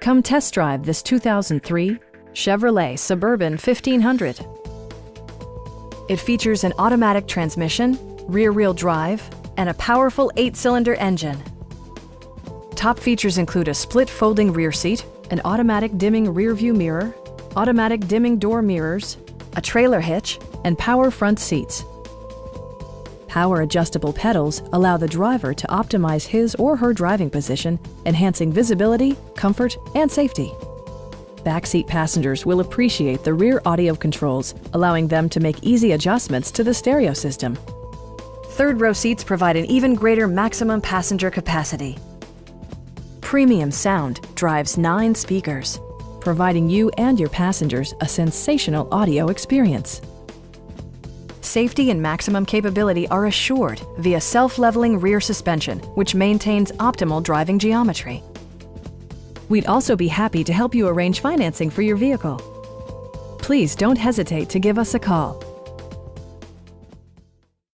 Come test drive this 2003 Chevrolet Suburban 1500. It features an automatic transmission, rear-wheel drive, and a powerful 8-cylinder engine. Top features include a split folding rear seat, an automatic dimming rear-view mirror, automatic dimming door mirrors, a trailer hitch, and power front seats. Power adjustable pedals allow the driver to optimize his or her driving position, enhancing visibility, comfort, and safety. Backseat passengers will appreciate the rear audio controls, allowing them to make easy adjustments to the stereo system. Third row seats provide an even greater maximum passenger capacity. Premium sound drives 9 speakers, providing you and your passengers a sensational audio experience. Safety and maximum capability are assured via self-leveling rear suspension, which maintains optimal driving geometry. We'd also be happy to help you arrange financing for your vehicle. Please don't hesitate to give us a call.